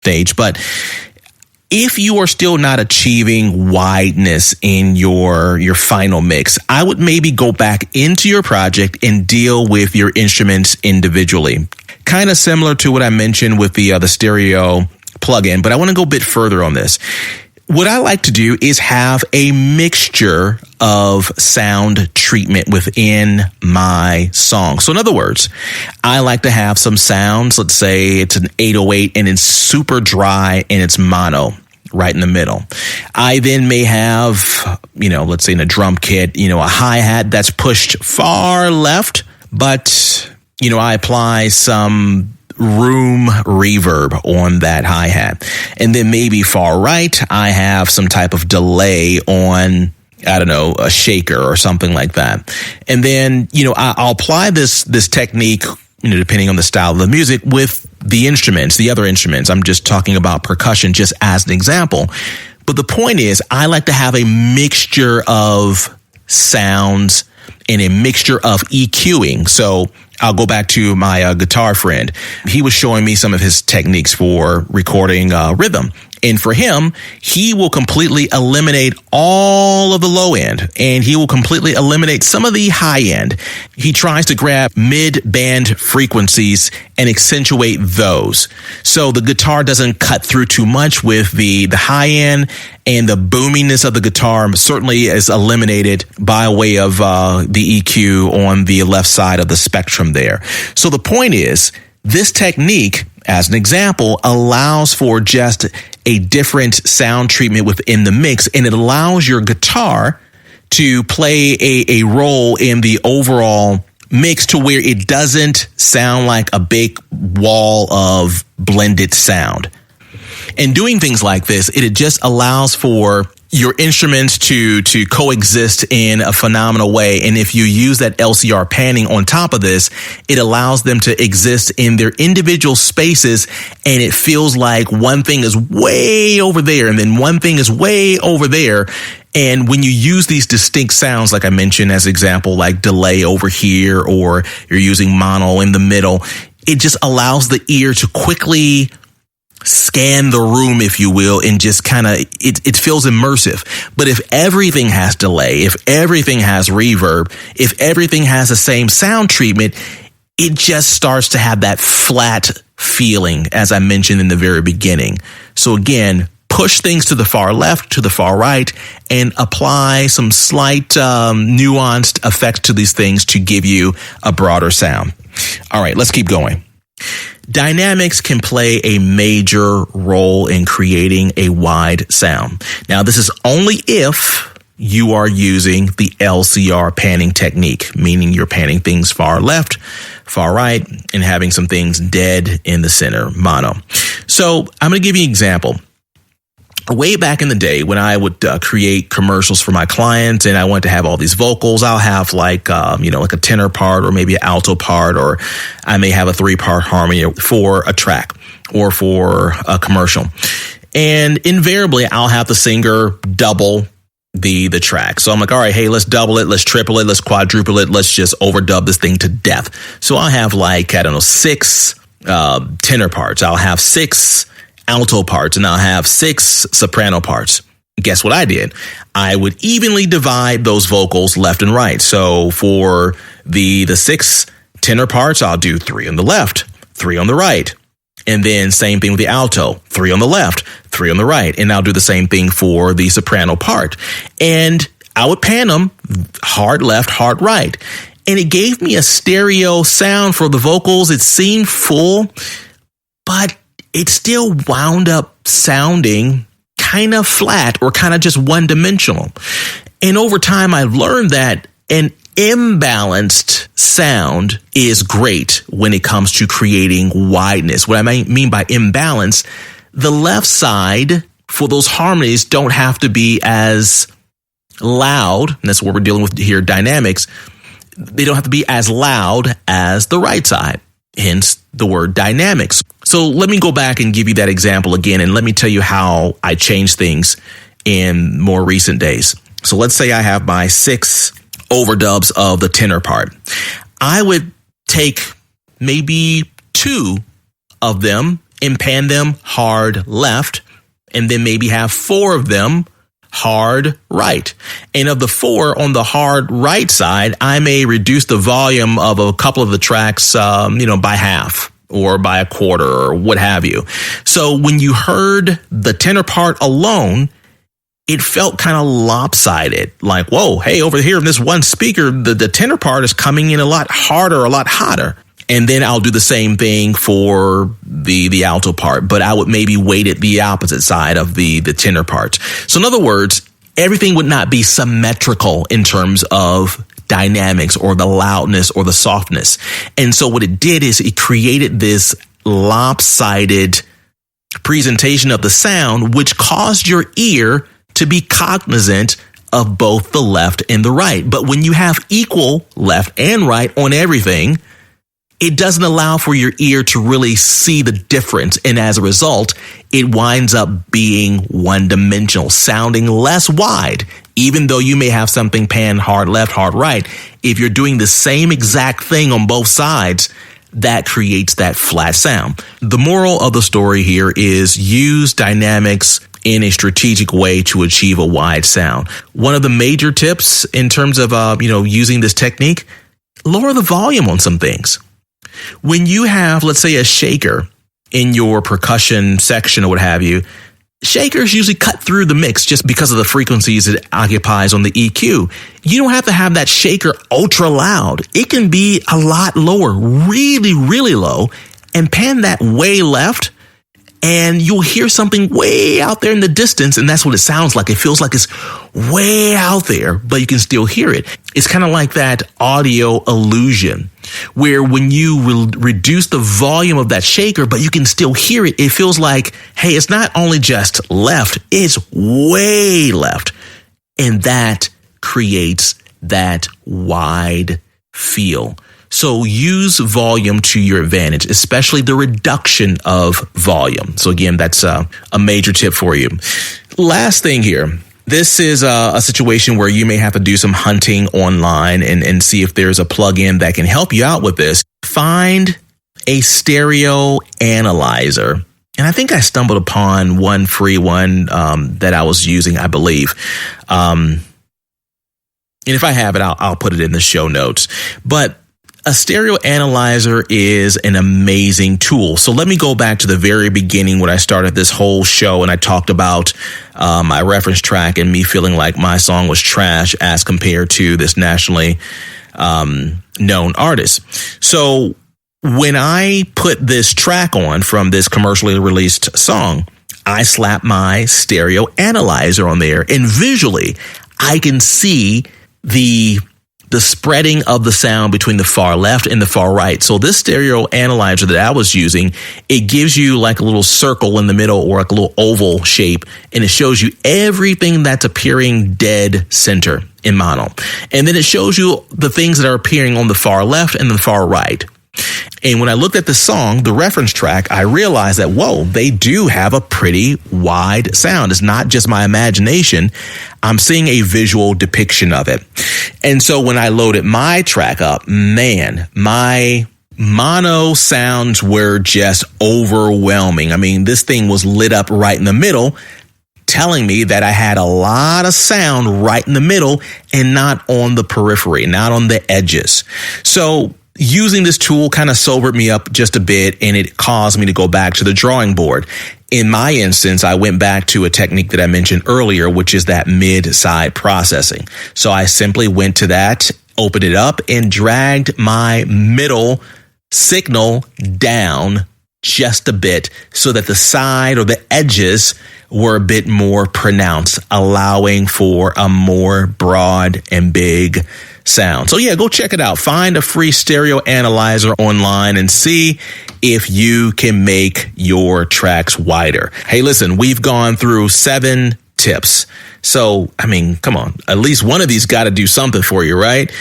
stage. But if you are still not achieving wideness in your final mix, I would maybe go back into your project and deal with your instruments individually. Kind of similar to what I mentioned with the stereo plugin, but I want to go a bit further on this. What I like to do is have a mixture of sound treatment within my song. So in other words, I like to have some sounds. Let's say it's an 808 and it's super dry and it's mono right in the middle. I then may have, let's say in a drum kit, a hi-hat that's pushed far left, but, I apply some room reverb on that hi-hat. And then maybe far right, I have some type of delay on, a shaker or something like that. And then, I'll apply this technique, depending on the style of the music with the instruments, the other instruments. I'm just talking about percussion just as an example. But the point is, I like to have a mixture of sounds and a mixture of EQing. So I'll go back to my guitar friend. He was showing me some of his techniques for recording rhythm. And for him, he will completely eliminate all of the low end and he will completely eliminate some of the high end. He tries to grab mid-band frequencies and accentuate those. So the guitar doesn't cut through too much with the high end, and the boominess of the guitar certainly is eliminated by way of the EQ on the left side of the spectrum there. So the point is, this technique, as an example, allows for just a different sound treatment within the mix, and it allows your guitar to play a role in the overall mix to where it doesn't sound like a big wall of blended sound. And doing things like this, it just allows for your instruments to coexist in a phenomenal way. And if you use that LCR panning on top of this, it allows them to exist in their individual spaces, and it feels like one thing is way over there and then one thing is way over there. And when you use these distinct sounds, like I mentioned as example, like delay over here, or you're using mono in the middle, it just allows the ear to quickly scan the room, if you will, and just kind of, it feels immersive. But if everything has delay, if everything has reverb, if everything has the same sound treatment, it just starts to have that flat feeling, as I mentioned in the very beginning. So again, push things to the far left, to the far right, and apply some slight nuanced effects to these things to give you a broader sound. All right, let's keep going. Dynamics can play a major role in creating a wide sound. Now, this is only if you are using the LCR panning technique, meaning you're panning things far left, far right, and having some things dead in the center, mono. So I'm going to give you an example. Way back in the day when I would create commercials for my clients and I wanted to have all these vocals, I'll have like a tenor part or maybe an alto part, or I may have a 3-part harmony for a track or for a commercial. And invariably, I'll have the singer double the track. So I'm like, all right, hey, let's double it, let's triple it, let's quadruple it, let's just overdub this thing to death. So I'll have 6 tenor parts. I'll have 6 alto parts, and I'll have 6 soprano parts. Guess what I did? I would evenly divide those vocals left and right. So for the 6 tenor parts, I'll do 3 on the left, 3 on the right. And then same thing with the alto, 3 on the left, 3 on the right. And I'll do the same thing for the soprano part. And I would pan them hard left, hard right. And it gave me a stereo sound for the vocals. It seemed full, but it still wound up sounding kind of flat or kind of just one-dimensional. And over time, I've learned that an imbalanced sound is great when it comes to creating wideness. What I mean by imbalance, the left side for those harmonies don't have to be as loud, and that's what we're dealing with here, dynamics. They don't have to be as loud as the right side, hence the word dynamics. So let me go back and give you that example again, and let me tell you how I changed things in more recent days. So let's say I have my 6 overdubs of the tenor part. I would take maybe 2 of them and pan them hard left, and then maybe have 4 of them hard right. And of the 4 on the hard right side, I may reduce the volume of a couple of the tracks, by half or by a quarter or what have you. So when you heard the tenor part alone, it felt kind of lopsided. Like, whoa, hey, over here in this one speaker, the tenor part is coming in a lot harder, a lot hotter. And then I'll do the same thing for the alto part, but I would maybe weight it the opposite side of the tenor parts. So in other words, everything would not be symmetrical in terms of dynamics or the loudness or the softness. And so what it did is it created this lopsided presentation of the sound, which caused your ear to be cognizant of both the left and the right. But when you have equal left and right on everything, it doesn't allow for your ear to really see the difference. And as a result, it winds up being one-dimensional, sounding less wide. Even though you may have something panned hard left, hard right, if you're doing the same exact thing on both sides, that creates that flat sound. The moral of the story here is use dynamics in a strategic way to achieve a wide sound. One of the major tips in terms of using this technique, lower the volume on some things. When you have, let's say, a shaker in your percussion section or what have you, shakers usually cut through the mix just because of the frequencies it occupies on the EQ. You don't have to have that shaker ultra loud. It can be a lot lower, really, really low, and pan that way left, and you'll hear something way out there in the distance, and that's what it sounds like. It feels like it's way out there, but you can still hear it. It's kind of like that audio illusion, where when you will reduce the volume of that shaker, but you can still hear it, it feels like, hey, it's not only just left, it's way left. And that creates that wide feel. So use volume to your advantage, especially the reduction of volume. So again, that's a major tip for you. Last thing here. This is a situation where you may have to do some hunting online and see if there's a plugin that can help you out with this. Find a stereo analyzer. And I think I stumbled upon one free one that I was using, I believe. And if I have it, I'll put it in the show notes. But a stereo analyzer is an amazing tool. So let me go back to the very beginning when I started this whole show and I talked about my reference track and me feeling like my song was trash as compared to this nationally known artist. So when I put this track on from this commercially released song, I slapped my stereo analyzer on there, and visually I can see the spreading of the sound between the far left and the far right. So this stereo analyzer that I was using, it gives you like a little circle in the middle or like a little oval shape, and it shows you everything that's appearing dead center in mono. And then it shows you the things that are appearing on the far left and the far right. And when I looked at the song, the reference track, I realized that, whoa, they do have a pretty wide sound. It's not just my imagination. I'm seeing a visual depiction of it. And so when I loaded my track up, man, my mono sounds were just overwhelming. I mean, this thing was lit up right in the middle, telling me that I had a lot of sound right in the middle and not on the periphery, not on the edges. So using this tool kind of sobered me up just a bit, and it caused me to go back to the drawing board. In my instance, I went back to a technique that I mentioned earlier, which is that mid-side processing. So I simply went to that, opened it up, and dragged my middle signal down just a bit so that the side or the edges were a bit more pronounced, allowing for a more broad and big sound. So yeah, go check it out. Find a free stereo analyzer online and see if you can make your tracks wider. Hey, listen, we've gone through 7 tips. So, I mean, come on, at least one of these got to do something for you, right?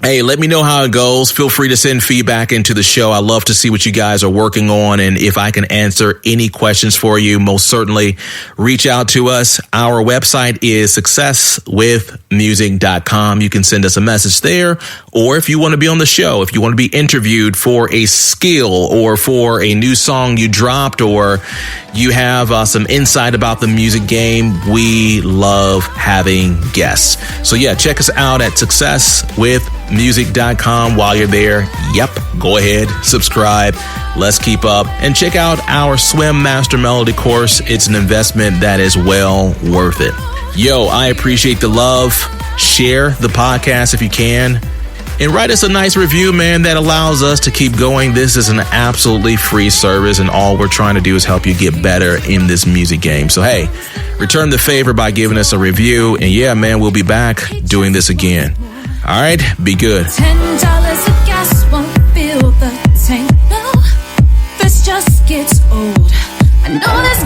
Hey, let me know how it goes. Feel free to send feedback into the show. I love to see what you guys are working on. And if I can answer any questions for you, most certainly reach out to us. Our website is successwithmusic.com. You can send us a message there. Or if you want to be on the show, if you want to be interviewed for a skill or for a new song you dropped, or you have some insight about the music game, we love having guests. So yeah, check us out at successwithmusic.com. While you're there, go ahead, subscribe. Let's keep up and check out our Swim Master Melody course. It's an investment that is well worth it. Yo, I appreciate the love. Share the podcast if you can. And write us a nice review, man, that allows us to keep going. This is an absolutely free service, and all we're trying to do is help you get better in this music game. So, hey, return the favor by giving us a review. And yeah, man, we'll be back doing this again. All right, be good. $10 of gas won't fill the tank. No, this just gets old. I know this